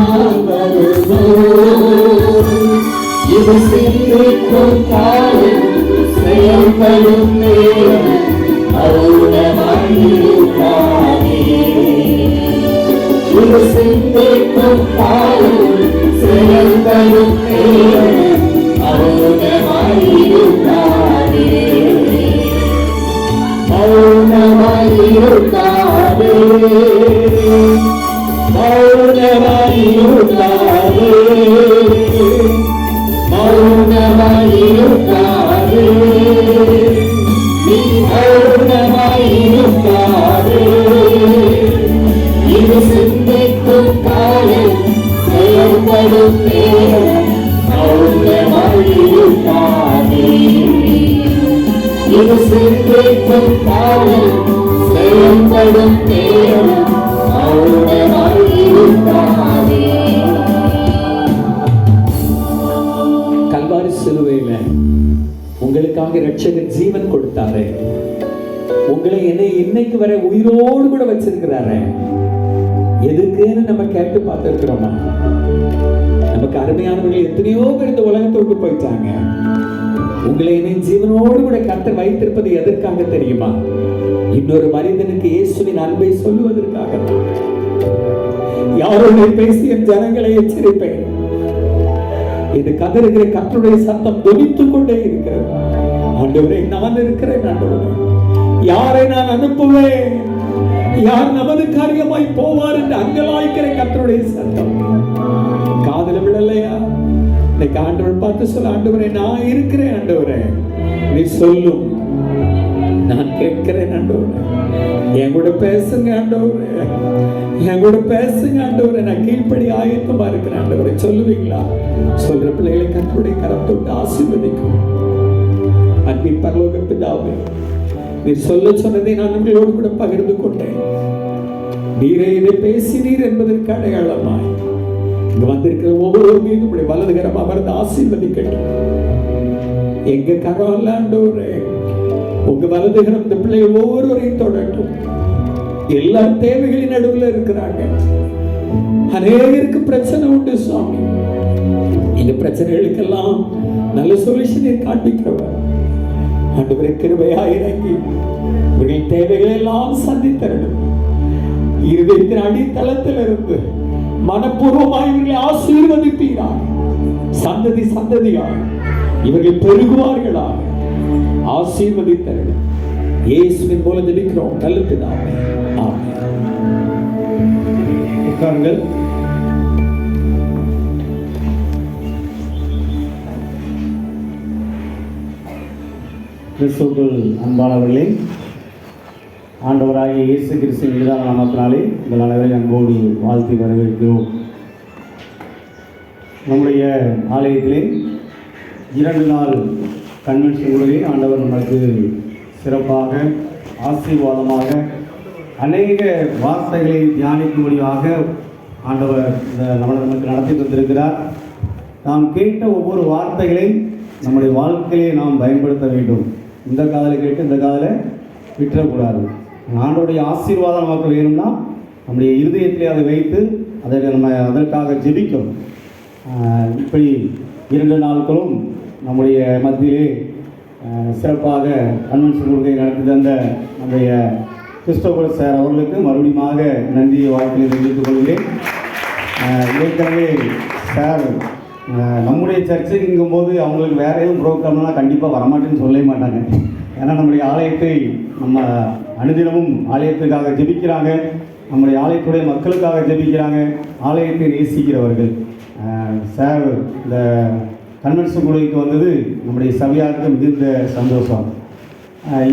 நாள் வருமோ? இது சிந்திக்கும் காலம் செயல்படும் நேரம் மௌனமாயிருக்காதே. இது சிந்திக்கும் காலம் செயல்படும் நேரம் மௌனமாயிருக்காதே. மௌனமாயிருக்காதே. மௌனமாயிருக்காதே. மௌனமாயிருக்காதே. நீ மௌனமாயிருக்காதே. இது சிந்திக்கும் காலம் செயல்படும் நேரம் மௌனமாயிருக்காதே. இது சிந்திக்கும் காலம் செயல்படும் நேரம் மௌனமாயிருக்காதே. கல்வாரி சிலுவையில உங்களுக்காக இரட்சகர் ஜீவன் கொடுத்தாரு. உங்களை என்னை இன்னைக்கு வரை உயிரோடு கூட வச்சிருக்கிறாரு. எதுக்குன்னு நம்ம கேட்டு பார்த்திருக்கிறோமா? நமக்கு அருமையானவர்கள் எத்தனையோ பேர் இந்த உலகத்தை விட்டு போயிட்டாங்க. உங்களை என்னை ஜீவனோடு கூட கர்த்தர் வைத்திருப்பது எதற்காக தெரியுமா? இன்னொரு மனிதனுக்கு இயேசுவின் அன்பை சொல்லுவதற்காக. யாரோட பேசிய ஜனங்களை எச்சரிப்பேன். இது கதறுகிற கர்த்தருடைய சத்தம் தொனித்துக் கொண்டே இருக்கிறது. ஆண்டவரே, நான் இருக்கிறேன். ஆண்டவரே, யாரை நான் அனுப்புவேன்? யார் நமது காரியமாய் போவார் என்று அங்கலாய்க்கிற கர்த்தருடைய சத்தம் காதுல விழலையா? இன்னைக்கு ஆண்டவர் பார்த்து சொல்ல, ஆண்டவரே நான் இருக்கிறேன். ஆண்டவரே நீ சொல்லும், நான் கேட்கிறேன். ஆண்டவரே என் கூட பேசுங்க. ஆண்டவரே என் கூட பேசுங்க. ஆண்டவரே நான் கீழ்ப்படி ஆயத்தமா இருக்கிறேன். ஆண்டவரே சொல்லுவீங்களா? சொல்ற பிள்ளைகளை கர்த்தருடைய கரம் தொட்டு ஆசீர்வதிக்கும். அன்பின் பரலோக பிதாவே, நீர் சொல்ல சொன்னதை நான் உங்களோடு கூட பகிர்ந்து கொண்டேன். நீரே இதை பேசினீர் என்பதற்கு அடையாளமாய் இங்க வந்திருக்கிற ஒவ்வொரு மீதும் வலதுகரம் அமர்ந்து ஆசீர்வதிக்கட்டும். எங்க கரம் அல்ல ஆண்டவரே, உங்க வலதுகரம் இந்த பிள்ளைகள் ஒவ்வொருவரையும் தொடட்டும். எல்லா தேவைகளின் நடுவில் இருக்கிறாங்க. அநேகருக்கு பிரச்சனை உண்டு சுவாமி. இந்த பிரச்சனைகளுக்கெல்லாம் நல்ல சொல்யூஷனை காண்பிக்கிறவர் ஆண்டவரே கிருபையாய் இறங்கி இவர்கள் தேவைகளை எல்லாம் சந்தித்தரணும். இருதயத்தின் அடித்தளத்தில் இருந்து மனப்பூர்வமாய் இவர்களை ஆசீர்வதிப்பீரார். சந்ததி சந்ததியாய் இவர்கள் பெருகுவார்களாக ஆசீர்வதித்தரணும். இயேசுவின் போல ஜெபிக்கிறோம் நல்ல பிதாவே, ஆமென். உட்காருங்கள். கிறிஸ்துவுக்குள் அன்பானவர்களே, ஆண்டவராகிய இயேசு கிறிஸ்துவின் இனிதான நாமத்தினாலே உங்கள் அனைவரையும் அன்போடு வாழ்த்தி வரவேற்கிறோம். நம்முடைய ஆலயத்திலே 2 நாள் கன்வென்ஷன் கூடவே ஆண்டவர் நமக்கு சிறப்பாக ஆசீர்வாதமாக அநேக வார்த்தைகளை தியானிக்கும்படியாக ஆண்டவர் நமக்கு நடத்தி தந்திருக்கிறார். நாம் கேட்ட ஒவ்வொரு வார்த்தைகளை நம்முடைய வாழ்க்கையிலே நாம் பயன்படுத்த வேண்டும். இந்த காதில் கேட்டு இந்த காதில் விட்டுறக்கூடாது. ஆண்டவருடைய ஆசீர்வாதம் நமக்கு வேணும்னா நம்முடைய இருதயத்திலே அதை வைத்து அதை நம்ம அதற்காக ஜெபிக்கணும். இப்படி 2 நாட்களும் நம்முடைய மத்தியிலே சிறப்பாக கன்வென்ஷன் கொள்கை நடத்தி தந்த நம்முடைய கிறிஸ்டோபர் சார் அவர்களுக்கு மறுபடியும் நன்றியை வாழ்க்கையை தெரிவித்துக் கொள்கிறேன். ஏற்கனவே சார் நம்முடைய சர்ச்சைக்குங்கும் போது அவங்களுக்கு வேறு எதுவும் ப்ரோக்ராம்னா கண்டிப்பாக வரமாட்டேன்னு சொல்லவே மாட்டாங்க. ஏன்னா நம்முடைய ஆலயத்தை நம்ம அனுதினமும் ஆலயத்துக்காக ஜெபிக்கிறாங்க. நம்முடைய ஆலயத்துடைய மக்களுக்காக ஜெபிக்கிறாங்க. ஆலயத்தை நேசிக்கிறவர்கள். சார் இந்த கன்வென்ஷன் குழுவுக்கு வந்தது நம்முடைய சபையாருக்கு மிகுந்த சந்தோஷம்.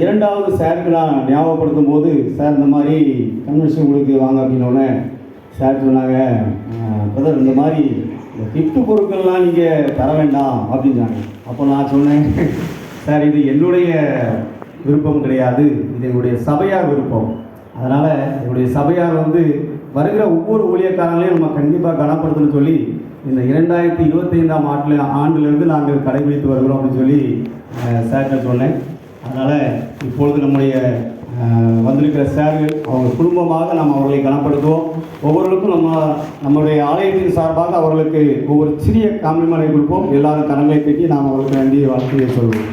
2வது சாருக்கு நான் ஞாபகப்படுத்தும் போது, சார் இந்த மாதிரி கன்வென்ஷன் குழுவுக்கு வாங்க அப்படின்னோடனே சார் சொன்னாங்க, பிரதர் இந்த மாதிரி இந்த கிஃப்ட் பொருட்கள்லாம் நீங்கள் தர வேண்டாம் அப்படின்னாங்க. அப்போ நான் சொன்னேன், சார் இது என்னுடைய விருப்பம் கிடையாது, இது என்னுடைய சபையார் விருப்பம். அதனால் என்னுடைய சபையார் வருகிற ஒவ்வொரு ஊழியக்காரங்களையும் நம்ம கண்டிப்பாக கனப்படுத்தணும்னு சொல்லி இந்த 2025ஆம் ஆண்டிலிருந்து நாங்கள் கடைபிடித்து வருகிறோம் அப்படின்னு சொல்லி சார்கிட்ட சொன்னேன். அதனால் இப்பொழுது நம்முடைய வந்திருக்கிற சார்கள் அவங்க குடும்பமாக நாம் அவர்களை கனப்படுத்துவோம். ஒவ்வொருவருக்கும் நம்முடைய ஆலயத்தின் சார்பாக அவர்களுக்கு ஒவ்வொரு சிறிய காம்ப்ளிமெண்டை கொடுப்போம். எல்லாரும் கரங்களை கட்டி நாம் அவர்களுக்கு வேண்டிய வாழ்க்கையை சொல்வோம்.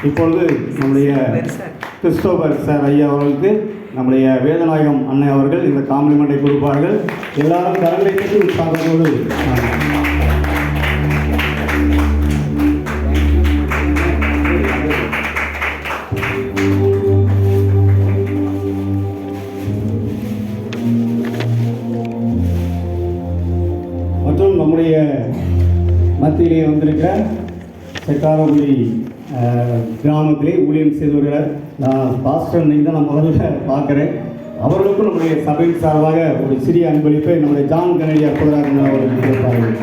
இப்பொழுது நம்முடைய கிறிஸ்டோபர் சார் ஐயா அவர்களுக்கு நம்முடைய வேதநாயகம் அன்னை அவர்கள் இந்த காம்ப்ளிமெண்டை கொடுப்பார்கள். எல்லாரும் கரங்களை கட்டி உற்சாகத்தோடு மற்றும் நம்முடைய மத்தியிலே வந்திருக்கிற செக்காரங்குடி கிராமத்திலே ஊழியம் செய்து வருகிறார். நான் பாஸ்டர் இன்னைக்கு தான் நான் முதல்ல பார்க்குறேன். அவர்களுக்கும் நம்முடைய சபையின் சார்பாக ஒரு சிறிய அன்பளிப்பை நம்முடைய ஜான் கனடி அற்புதராக அவர்களுக்கு கேட்பார்கள்.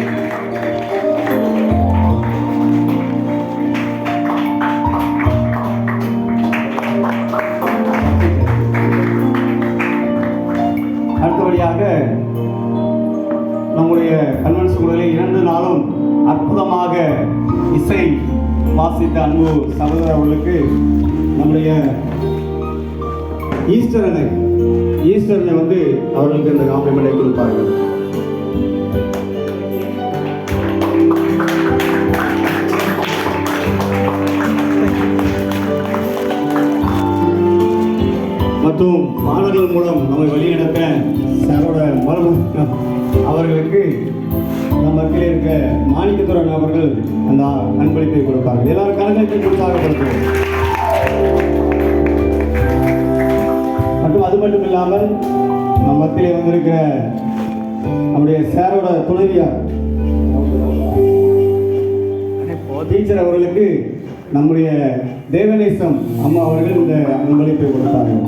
அடுத்தபடியாக நம்முடைய கன்வென்ஷன் குழுவில் 2 நாளும் அற்புதமாக இசை வாசித்த அன்பு சகோதரர் அவர்களுக்கு நம்முடைய ஈஸ்டர்னை வந்து அவர்களுக்கு இந்த காம்ப்ளிமெண்டை கொடுப்பார்கள். மற்றும் மாணவர்கள் மூலம் நம்மை வழிநடத்த சாரோட மரபு அவர்களுக்கு நம்ம கீழே இருக்க மாணிக்கத்துறன் அவர்கள் அந்த அன்பளிப்பை கொடுப்பார்கள். எல்லாரும் கலங்கத்தை உற்சாகப்படுத்துவோம். மற்றும் அது மட்டும் இல்லாமல் நம்ம மத்தியிலே வந்திருக்கிற நம்முடைய சாரோட துணைவியார் டீச்சர் அவர்களுக்கு நம்முடைய தேவநேசம் அம்மா அவர்கள் இந்த அன்பளிப்பை கொடுத்தார்கள்.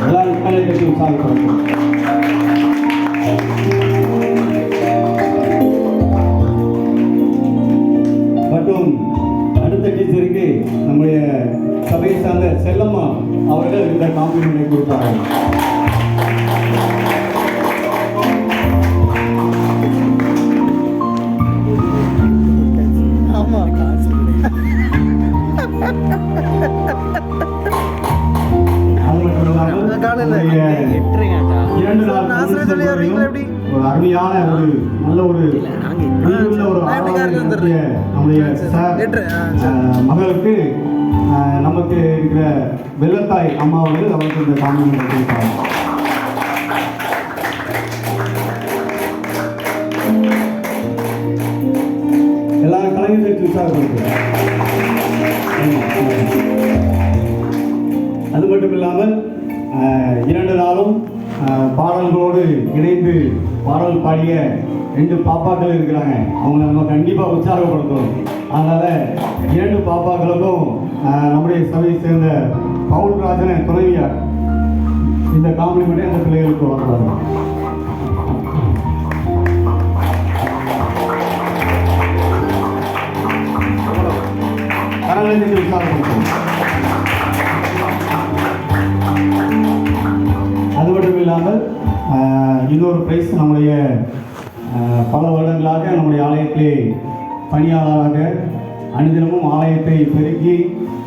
எல்லாரும் கலங்கத்தை உற்சாகப்படுத்துவோம். மற்றும் அடுத்த டீச்சருக்கு நம்முடைய சபையை சார்ந்த செல்லம்மா அவர்கள் இந்த காம்ப்ளிமெண்டை கொடுத்தார்கள். அது மட்டும் இல்லாமல் 2 நாள் ஒரு அருமையான ஒரு நல்ல ஒரு நம்முடைய மகளுக்கு நமக்கு இருக்கிற வெள்ளத்தாய் அம்மா அவர்கள் அவருக்கு இந்த காம்ப்ளிமெண்டை கொடுத்தாங்க. எல்லாரும் கலைஞர்களுக்கு உற்சாகப்படுத்தும். அது மட்டும் இல்லாமல் 2 நாளும் பாடல்களோடு இணைந்து பாடல் பாடிய 2 பாப்பாக்கள் இருக்கிறாங்க. அவங்களை நம்ம கண்டிப்பாக உற்சாகப்படுத்தணும். அதனால் 2 பாப்பாக்களுக்கும் நம்முடைய சபையை சேர்ந்த பவுல்ராஜன துணைவியார் இந்த காம்ப்ளிமெண்டை அந்த பிள்ளைகளுக்கு வழங்குவாங்க. கரங்களை உற்சாகப்படுத்தணும். அது மட்டும் இல்லாமல் இன்னொரு பிரைஸ் நம்முடைய பல வருடங்களாக நம்முடைய ஆலயத்திலே பணியாளராக அனுதினமும் ஆலயத்தை பெருக்கி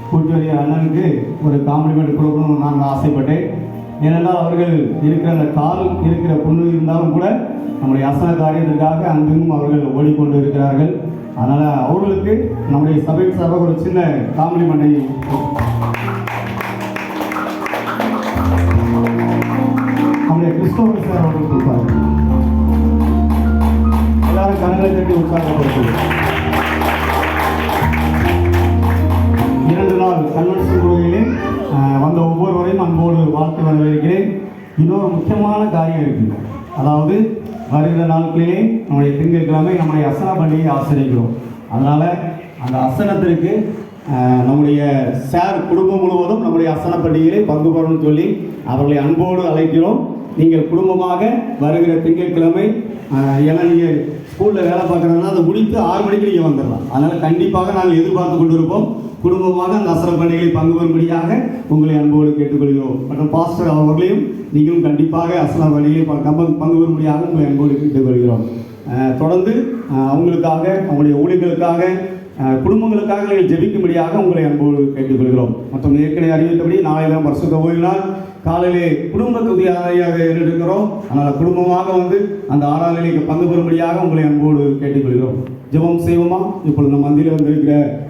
கூட்டி வருகிற அண்ணனுக்கு ஒரு காம்ப்ளிமெண்ட் கொடுக்கணும்னு நான் ஆசைப்பட்டேன். ஏனென்றால் அவர்கள் இருக்கிற அந்த கால் இருக்கிற பொண்ணு இருந்தாலும் கூட நம்முடைய அசன காரியத்திற்காக அங்கும் அவர்கள் ஓடிக்கொண்டு இருக்கிறார்கள். அதனால் அவர்களுக்கு நம்முடைய சபை சார்பாக ஒரு சின்ன காம்ப்ளிமெண்டை நம்முடைய கிறிஸ்டோபர் சார் அவர்கள் கொடுப்பார்கள். எல்லாரும் கரங்களை தட்டி உற்சாகப்படுத்துவோம். 2 நாள் கன்வென்ஷன் குழுவிலே வந்த ஒவ்வொருவரையும் அன்போடு வாழ்த்து வரவேற்கிறேன். இன்னொரு முக்கியமான காரியம் இருக்குது. அதாவது வருகிற நாட்களிலே நம்முடைய திங்கட்கிழமை நம்முடைய அசன பண்டிகையை ஆசரிக்கிறோம். அதனால் அந்த அசனத்திற்கு நம்முடைய சார் குடும்பம் முழுவதும் நம்முடைய அசன பண்டிகையிலே பங்கு பெறணும்னு சொல்லி அவர்களை அன்போடு அழைக்கிறோம். நீங்கள் குடும்பமாக வருகிற திங்கட்கிழமை, ஏன்னா நீங்கள் ஸ்கூலில் வேலை பார்க்குறதுனால அதை முடித்து 6 மணிக்கு நீங்கள் வந்துடலாம். அதனால் கண்டிப்பாக நாங்கள் எதிர்பார்த்து கொண்டு இருப்போம். குடும்பமாக அந்த அசன பண்டிகையை பங்கு பெறும்படியாக உங்களை அன்போடு கேட்டுக்கொள்கிறோம். மற்றும் பாஸ்டர் அவர்களையும் நீங்களும் கண்டிப்பாக அசன பண்டிகையை பங்கு பெறும்படியாக உங்களை அன்போடு கேட்டுக்கொள்கிறோம். தொடர்ந்து அவங்களுக்காக, அவங்களுடைய ஊழியர்களுக்காக குடும்பங்களுக்காக நீங்கள் ஜெபிக்கும்படியாக உங்களை அன்போடு கேட்டுக்கொள்கிறோம். மற்றும் ஏற்கனவே அறிவித்தபடி நாளை தான் பரிசுத்த ஓய்வு நாள். காலையிலே குடும்ப துதி ஆராயாக இருக்கிறோம். அதனால் குடும்பமாக வந்து அந்த ஆராதனைக்கு பங்கு பெறும்படியாக உங்களை அன்போடு கேட்டுக்கொள்கிறோம். ஜெபம் செய்வோமா? இப்பொழுது நம் மந்தியில் வந்திருக்கிற